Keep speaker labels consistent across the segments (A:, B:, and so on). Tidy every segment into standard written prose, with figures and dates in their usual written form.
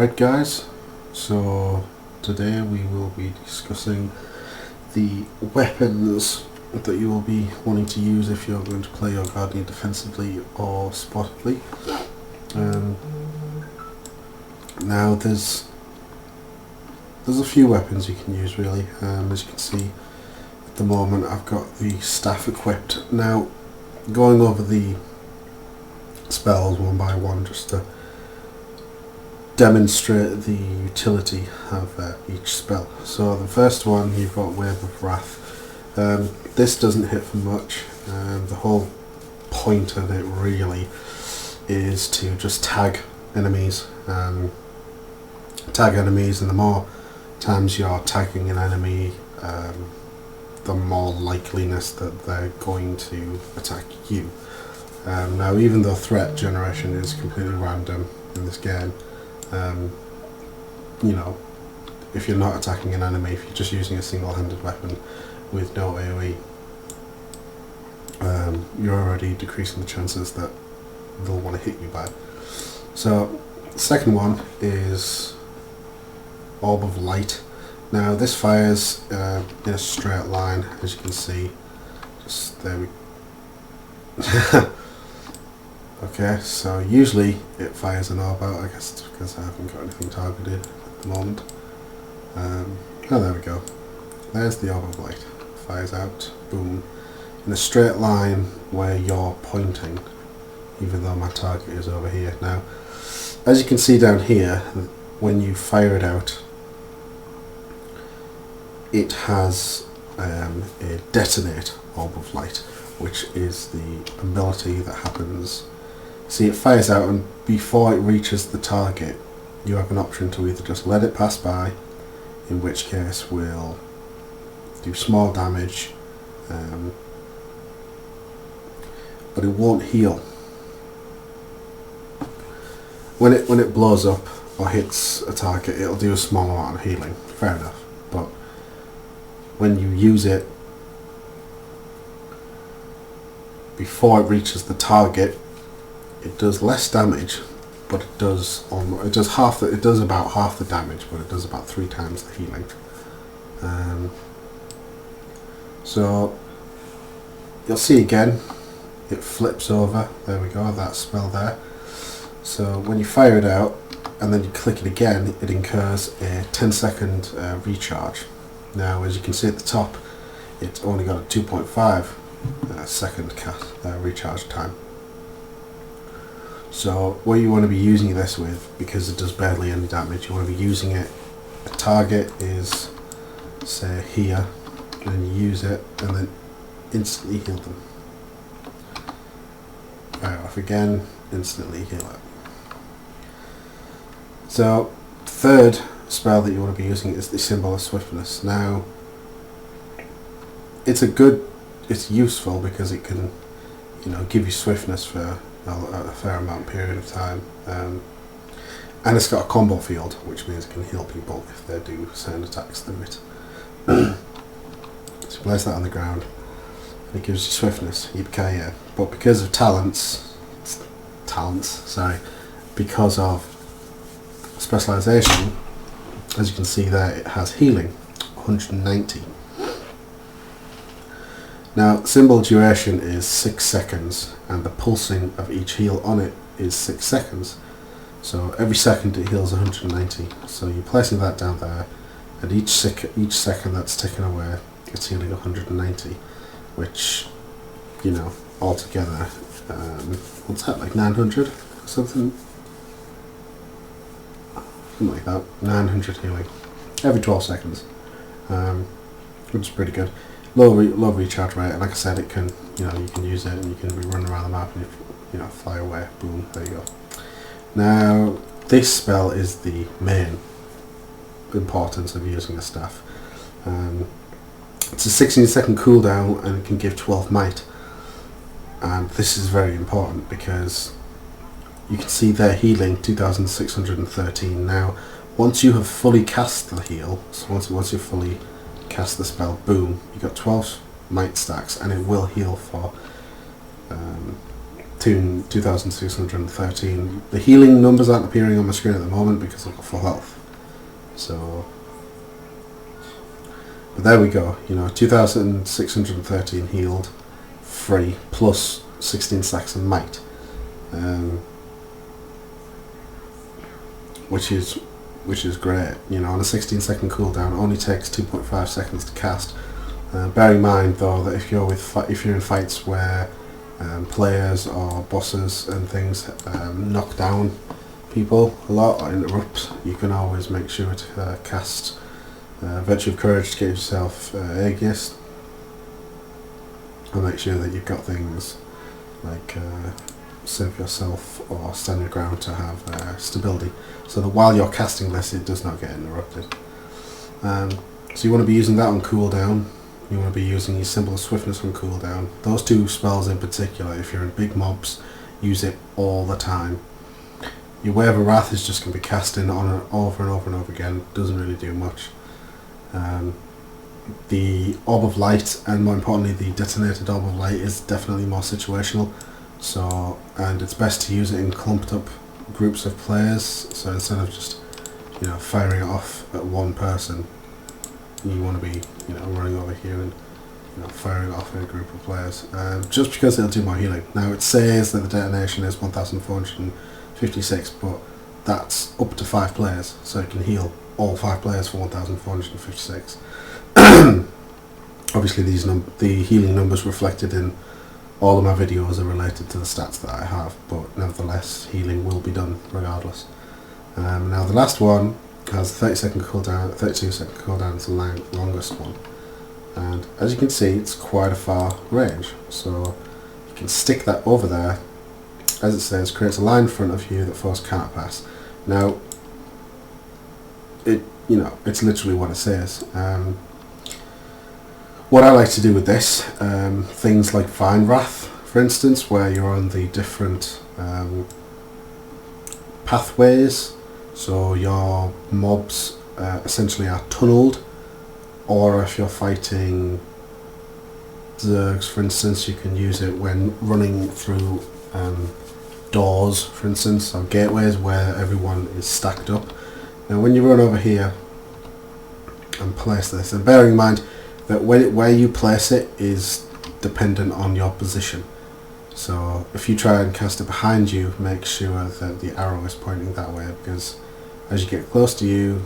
A: Alright guys, so today we will be discussing the weapons that you will be wanting to use if you're going to play your Guardian defensively or sportively. Now there's a few weapons you can use really. As you can see at the moment I've got the staff equipped. Now going over the spells one by one just to demonstrate the utility of each spell. So the first one, you've got Wave of Wrath. This doesn't hit for much. The whole point of it really is to just tag enemies. And the more times you're tagging an enemy, the more likeliness that they're going to attack you. Now even though threat generation is completely random in this game, you know, if you're not attacking an enemy, if you're just using a single-handed weapon with no AoE, you're already decreasing the chances that they'll want to hit you by. So the second one is Orb of Light. Now this fires in a straight line, as you can see. Just there we Okay, so usually it fires an orb out. I guess it's because I haven't got anything targeted at the moment. Oh, there we go. There's the Orb of Light. Fires out, boom, in a straight line where you're pointing, even though my target is over here. Now, as you can see down here, when you fire it out, it has a detonate Orb of Light, which is the ability that happens. See, it fires out, and before it reaches the target, you have an option to either just let it pass by, in which case we'll do small damage, but it won't heal. When it blows up or hits a target, it'll do a small amount of healing. Fair enough, but when you use it before it reaches the target, it does less damage, but it does about half the damage, but it does about 3 times the healing. So you'll see again, it flips over. There we go, that spell there. So when you fire it out and then you click it again, it incurs a 10-second recharge. Now, as you can see at the top, it's only got a 2.5 second recharge time. So what you want to be using this with, because it does barely any damage, you want to be using it, the target is say here, and then you use it and then instantly heal them. Fire off again, instantly heal it. So third spell that you want to be using is the Symbol of Swiftness. Now it's useful because it can, you know, give you swiftness for a fair amount period of time, and it's got a combo field, which means it can heal people if they do certain attacks through it. So place that on the ground, and it gives you swiftness, Yippee-ki-yay. But because of because of specialization, as you can see there, it has healing, 190. Now, symbol duration is 6 seconds, and the pulsing of each heal on it is 6 seconds. So every second it heals 190. So you're placing that down there, and each second that's taken away, it's healing 190, which, you know, altogether, what's that, like 900 or something? Something like that, 900 healing every 12 seconds, which is pretty good. Low recharge rate, and like I said, it can, you know, you can use it and you can run around the map and, you know, fly away. Boom, there you go. Now this spell is the main importance of using a staff. It's a 16-second cooldown and it can give 12 might, and this is very important because you can see their healing 2613. Now once you have fully cast the heal, so once you've fully cast the spell, boom, you got 12 might stacks, and it will heal for 2613. The healing numbers aren't appearing on my screen at the moment because I've got full health. So, but there we go. 2613 healed, free, plus 16 stacks of might, which is great. On a 16-second cooldown, it only takes 2.5 seconds to cast. Bear in mind though that if you're in fights where players or bosses and things knock down people a lot or interrupt, you can always make sure to cast Virtue of Courage to get yourself Aegis, and make sure that you've got things like Save Yourself or Stand Your Ground to have stability, so that while you're casting this it does not get interrupted. So you want to be using that on cooldown. You want to be using your Symbol of Swiftness on cooldown. Those two spells in particular, if you're in big mobs, use it all the time. Your Wave of Wrath is just going to be casting on and over and over and over again. Doesn't really do much. The Orb of Light, and more importantly the detonated Orb of Light, is definitely more situational. So, and it's best to use it in clumped up groups of players. So instead of just firing it off at one person, you want to be running over here and firing it off in a group of players, just because it'll do more healing. Now it says that the detonation is 1456, but that's up to 5 players, so it can heal all 5 players for 1456. Obviously the healing numbers reflected in all of my videos are related to the stats that I have, but nevertheless healing will be done regardless. Now the last one has 30-second cooldown, 32-second cooldown. It's the longest one, and as you can see, it's quite a far range. So you can stick that over there. As it says, creates a line in front of you that foes cannot pass. Now, it's literally what it says. What I like to do with this, things like Vine Wrath, for instance, where you're on the different pathways. So your mobs essentially are tunneled, or if you're fighting Zergs, for instance, you can use it when running through doors, for instance, or gateways where everyone is stacked up. Now when you run over here and place this, and bearing in mind that where you place it is dependent on your position. So if you try and cast it behind you, make sure that the arrow is pointing that way, because as you get close to you,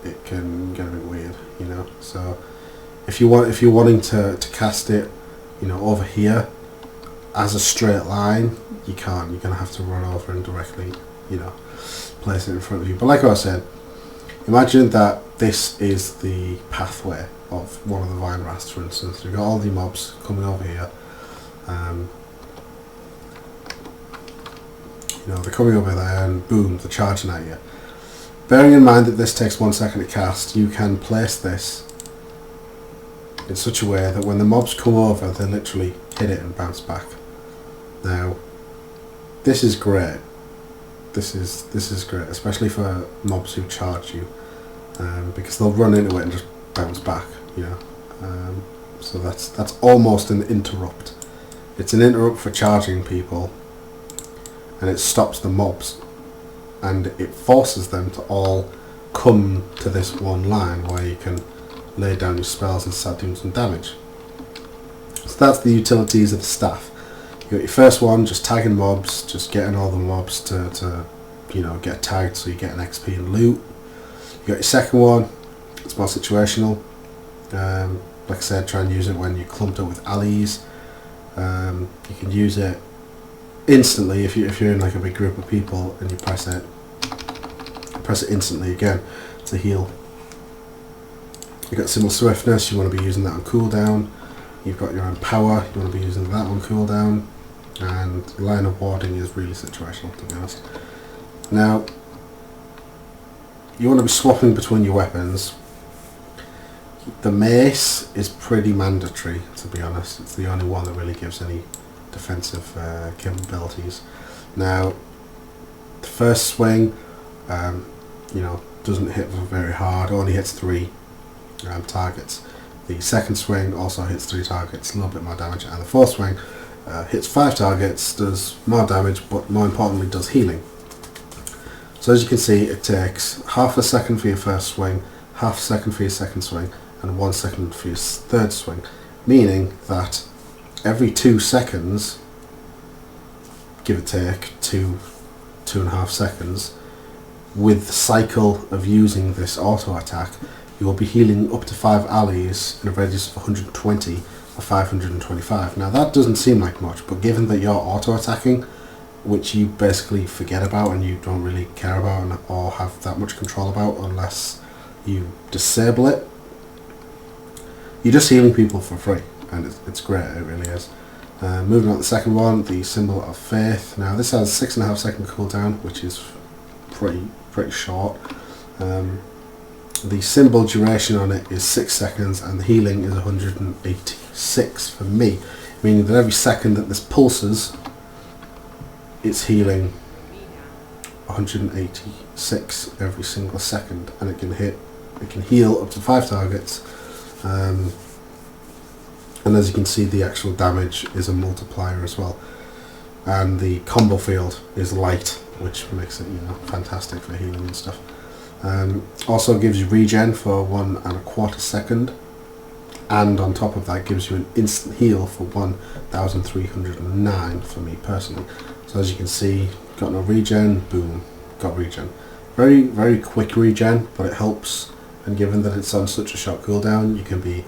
A: it can get a bit weird, So if you're wanting to cast it, over here as a straight line, you can't. You're gonna have to run over and directly, place it in front of you. But like I said, imagine that this is the pathway of one of the Vine Wraths, for instance. You've got all the mobs coming over here. They're coming over there, and boom, they're charging at you. Bearing in mind that this takes 1 second to cast, you can place this in such a way that when the mobs come over, they literally hit it and bounce back. Now, this is great. This is great, especially for mobs who charge you, because they'll run into it and just bounce back. So that's almost an interrupt. It's an interrupt for charging people, and it stops the mobs, and it forces them to all come to this one line where you can lay down your spells and start doing some damage. So that's the utilities of the staff. You got your first one, just tagging mobs, just getting all the mobs to get tagged so you get an XP and loot. You got your second one, it's more situational. Like I said, try and use it when you're clumped up with allies. You can use it instantly if you're in like a big group of people and you press it instantly again to heal. You've got Symbol Swiftness, you want to be using that on cooldown. You've got your own power, you want to be using that on cooldown. And line of warding is really situational, to be honest. Now, you want to be swapping between your weapons. The mace is pretty mandatory, to be honest. It's the only one that really gives any defensive capabilities. Now, the first swing, doesn't hit very hard, only hits 3 targets. The second swing also hits 3 targets, a little bit more damage, and the fourth swing hits 5 targets, does more damage, but more importantly does healing. So as you can see, it takes half a second for your first swing, half a second for your second swing, and 1 second for your third swing, meaning that every 2 seconds, give or take 2.5 seconds, with the cycle of using this auto attack, you will be healing up to 5 allies in a radius of 120 or 525. Now that doesn't seem like much, but given that you're auto attacking, which you basically forget about and you don't really care about or have that much control about unless you disable it, you're just healing people for free, and it's great, it really is. Moving on to the second one, the Symbol of Faith. Now this has 6.5 second cooldown, which is pretty short. The symbol duration on it is 6 seconds and the healing is 186 for me, meaning that every second that this pulses, it's healing 186 every single second, and it can heal up to 5 targets. And as you can see, the actual damage is a multiplier as well, and the combo field is light, which makes it, you know, fantastic for healing and stuff. Also gives you regen for 1.25 seconds, and on top of that gives you an instant heal for 1,309 for me personally. So as you can see, got no regen, boom, got regen. Very quick regen, but it helps, and given that it's on such a short cooldown, you can be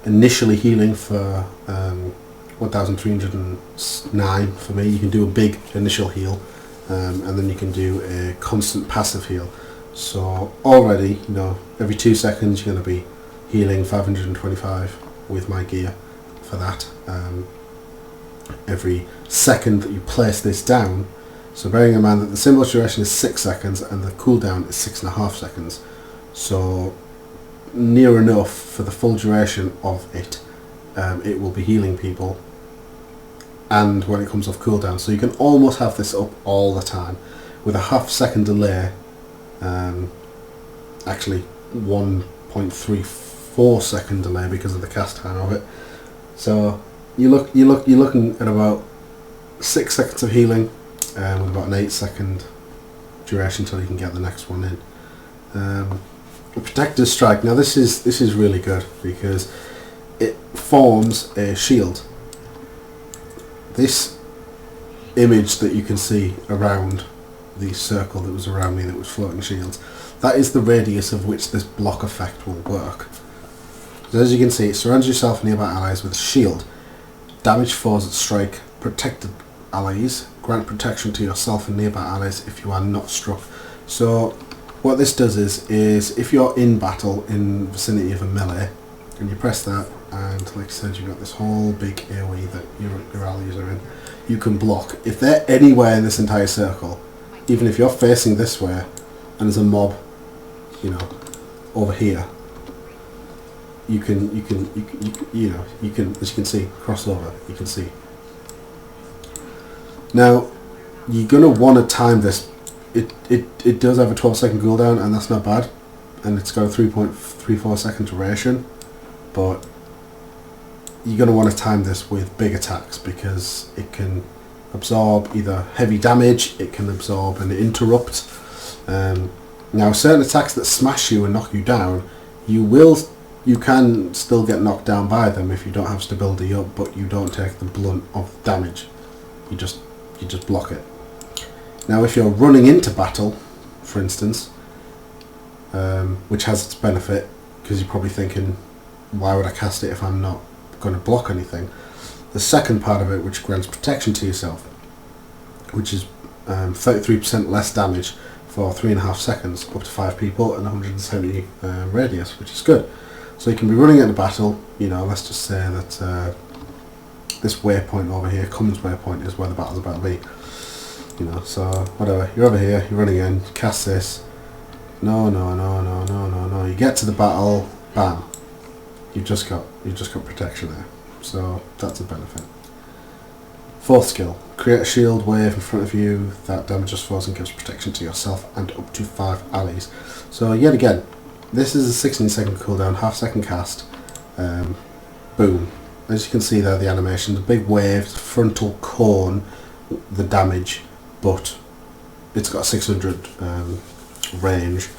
A: initially healing for 1,309 for me. You can do a big initial heal, and then you can do a constant passive heal. So already, you know, every 2 seconds you're going to be healing 525 with my gear for that. Every second that you place this down, so bearing in mind that the symbol duration is 6 seconds and the cooldown is 6.5 seconds, so near enough for the full duration of it, it will be healing people, and when it comes off cooldown, so you can almost have this up all the time with a half second delay. Actually 1.34 second delay because of the cast time of it. So you're looking at about 6 seconds of healing, with about an 8 second duration until you can get the next one in. The Protector's Strike. Now this is really good because it forms a shield. This image that you can see around the circle that was around me that was floating shields, that is the radius of which this block effect will work. So as you can see, it surrounds yourself and nearby allies with a shield. Damage foes that strike protected allies, grant protection to yourself and nearby allies if you are not struck. So what this does is if you're in battle in the vicinity of a melee and you press that, and like I said, you've got this whole big AoE that your allies are in, you can block. If they're anywhere in this entire circle, even if you're facing this way and there's a mob, you know, over here, you can as you can see, cross over, you can see. Now you're gonna want to time this. It does have a 12 second cooldown, and that's not bad, and it's got a 3.34 second duration, but you're going to want to time this with big attacks because it can absorb either heavy damage, it can absorb an interrupt. Now certain attacks that smash you and knock you down, you can still get knocked down by them if you don't have stability up, but you don't take the blunt of damage. You just block it. Now if you're running into battle, for instance, which has its benefit, because you're probably thinking, why would I cast it if I'm not going to block anything? The second part of it, which grants protection to yourself, which is 33% less damage for 3.5 seconds, up to 5 people, and 170 radius, which is good. So you can be running into battle, you know, let's just say that this waypoint over here, Cummins waypoint, is where the battle's about to be. You know, so whatever, you're over here, you're running in, cast this, no, you get to the battle, bam, you've just got protection there, so that's a benefit. Fourth skill, create a shield wave in front of you that damages foes and gives protection to yourself and up to 5 allies. So yet again, this is a 16 second cooldown, half second cast, boom, as you can see there, the animation, the big wave, the frontal cone, the damage, but it's got 600 range,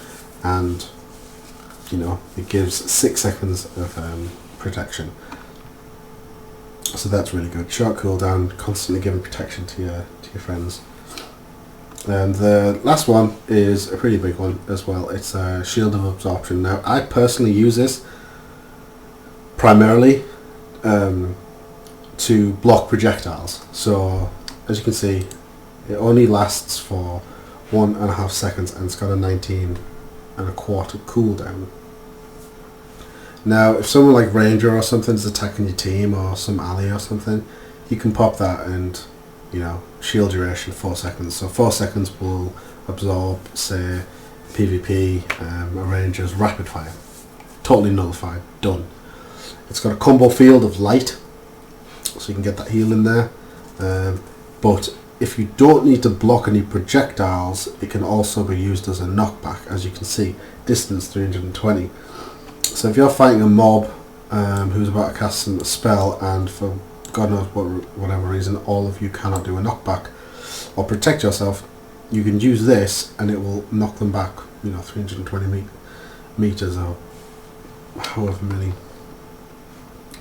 A: and you know, it gives 6 seconds of protection. So that's really good. Short cooldown, constantly giving protection to your friends. And the last one is a pretty big one as well. It's a Shield of Absorption. Now, I personally use this primarily to block projectiles. So, as you can see, it only lasts for 1.5 seconds, and it's got a 19 and a quarter cooldown. Now, if someone like Ranger or something is attacking your team, or some ally or something, you can pop that and, you know, shield duration 4 seconds. So 4 seconds will absorb, say, PvP, a Ranger's rapid fire. Totally nullified, done. It's got a combo field of light, so you can get that heal in there. But if you don't need to block any projectiles, it can also be used as a knockback, as you can see, distance 320. So if you're fighting a mob who's about to cast a spell, and for God knows whatever reason all of you cannot do a knockback or protect yourself, you can use this and it will knock them back, you know, 320 meters or however many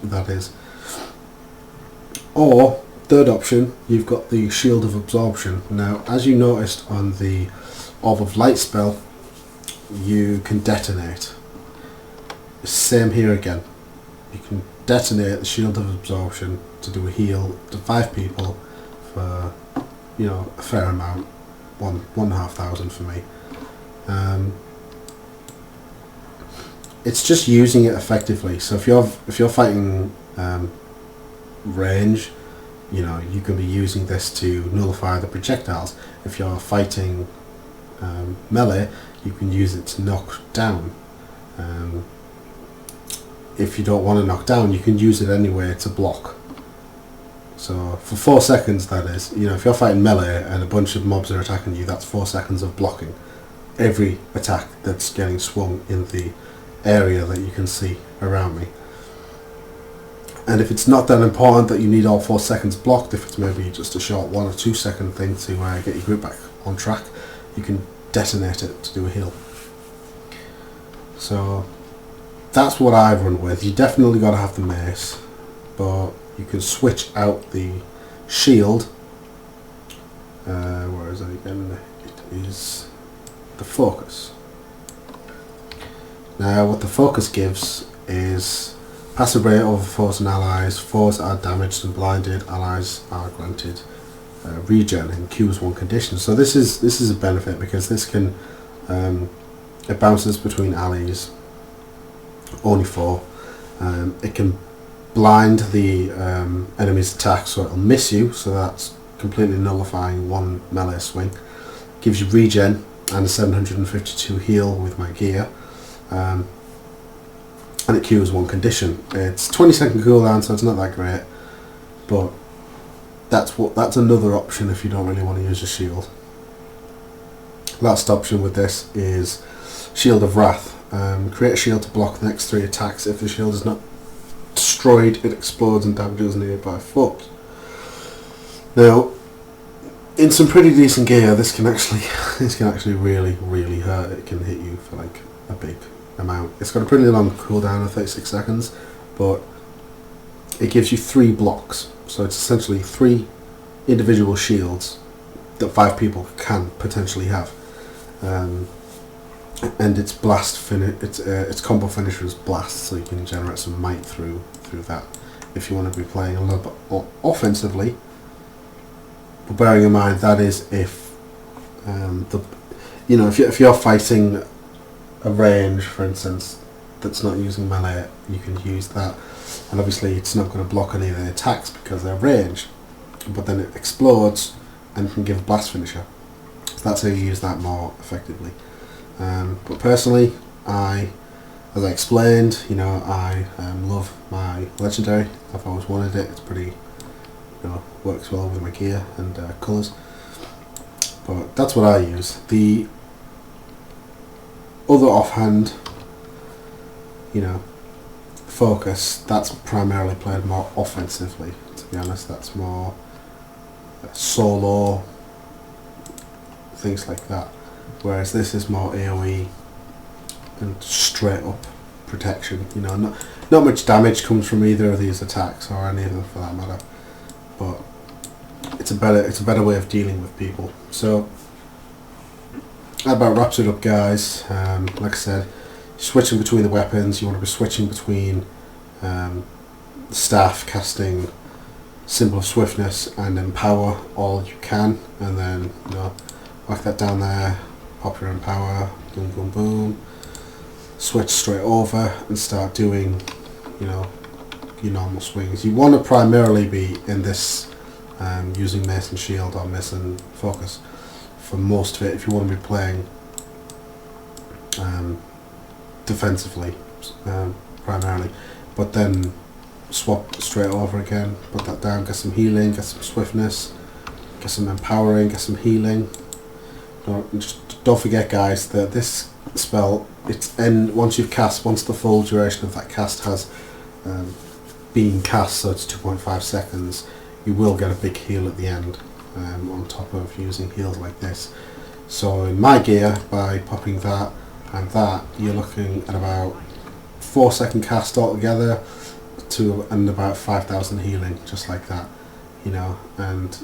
A: that is. Or third option, you've got the Shield of Absorption. Now, as you noticed on the Orb of Light spell, you can detonate. Same here again. You can detonate the Shield of Absorption to do a heal to 5 people for, you know, a fair amount, 1,500 for me. It's just using it effectively. So if you're fighting range, you know, you can be using this to nullify the projectiles. If you're fighting melee, you can use it to knock down. If you don't want to knock down, you can use it anyway to block. So for 4 seconds, that is, you know, if you're fighting melee and a bunch of mobs are attacking you, that's 4 seconds of blocking every attack that's getting swung in the area that you can see around me. And if it's not that important that you need all 4 seconds blocked, if it's maybe just a short 1 or 2 second thing to get your group back on track, you can detonate it to do a heal. So that's what I've run with. You definitely got to have the mace, but you can switch out the shield. Where is it again? It is the focus. Now, what the focus gives is passive rate over foes and allies. Foes are damaged and blinded. Allies are granted regen in Q1 conditions. So this is a benefit, because this can it bounces between allies. Only 4. It can blind the enemy's attack, so it'll miss you, so that's completely nullifying 1 melee swing. Gives you regen and a 752 heal with my gear, and it cures 1 condition. It's 20-second cooldown, so it's not that great, but that's another option if you don't really want to use a shield. Last option with this is Shield of Wrath. Create a shield to block the next 3 attacks. If the shield is not destroyed, it explodes and damages nearby foes. Now, in some pretty decent gear, this can actually really hurt. It can hit you for like a big amount. It's got a pretty long cooldown of 36 seconds, but it gives you 3 blocks. So it's essentially 3 individual shields that 5 people can potentially have. And its its combo finisher is blast, so you can generate some might through that if you want to be playing a little bit more offensively. But bearing in mind, that is if if you're fighting a range, for instance, that's not using melee, you can use that, and obviously it's not going to block any of the attacks because they're ranged, but then it explodes and can give a blast finisher. So that's how you use that more effectively. But personally, as I explained, I love my legendary. I've always wanted it. It's pretty, works well with my gear and colours. But that's what I use. The other offhand, Focus, that's primarily played more offensively, to be honest. That's more solo, things like that. Whereas this is more AoE and straight up protection. You know, not much damage comes from either of these attacks, or any of them for that matter. But it's a better way of dealing with people. So that about wraps it up, guys. Like I said, switching between the weapons, you want to be switching between staff, casting, symbol of swiftness, and empower all you can, and then, you know, whack that down there, pop your empower, boom boom boom, switch straight over and start doing, you know, your normal swings. You want to primarily be in this using mace and shield or mace and focus for most of it if you want to be playing defensively primarily, but then swap straight over again, put that down, get some healing, get some swiftness, get some empowering, get some healing. Don't forget, guys, that this spell, its end, once the full duration of that cast has been cast, so it's 2.5 seconds, you will get a big heal at the end, on top of using heals like this. So in my gear, by popping that and that, you're looking at about 4-second cast altogether and about 5,000 healing, just like that, you know. And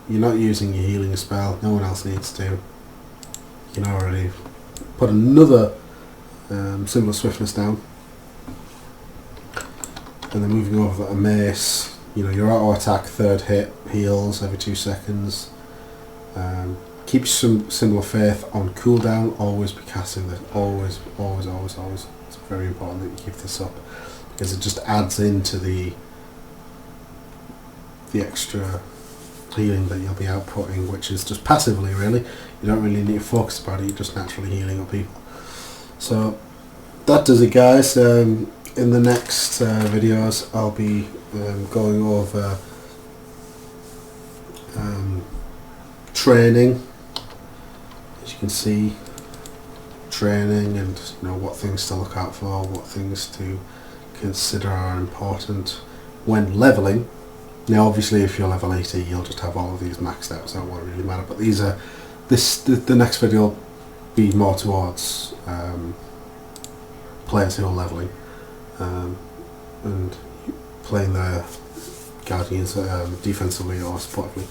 A: you're not using your healing spell, no one else needs to. You can already put another symbol of swiftness down, and then moving over to a mace. You know, your auto attack, third hit, heals every 2 seconds. Keep some symbol of faith on cooldown. Always be casting this. Always. It's very important that you keep this up, because it just adds into the extra healing that you'll be outputting, which is just passively, really. You don't really need to focus about it, you're just naturally healing up people. So that does it, guys. In the next videos I'll be going over training. As you can see, training, and you know what things to look out for, what things to consider are important when leveling. Now obviously if you're level 80 you'll just have all of these maxed out, so it won't really matter, but these are the next video will be more towards players who are leveling and playing their guardians defensively or supportively.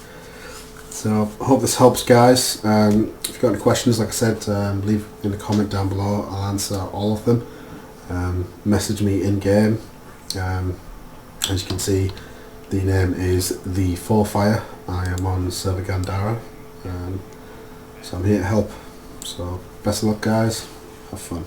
A: So I hope this helps, guys. If you've got any questions, like I said, leave in a comment down below. I'll answer all of them. Message me in game. As you can see, the name is The Four Fire. I am on server Gandara, so I'm here to help. So best of luck, guys. Have fun.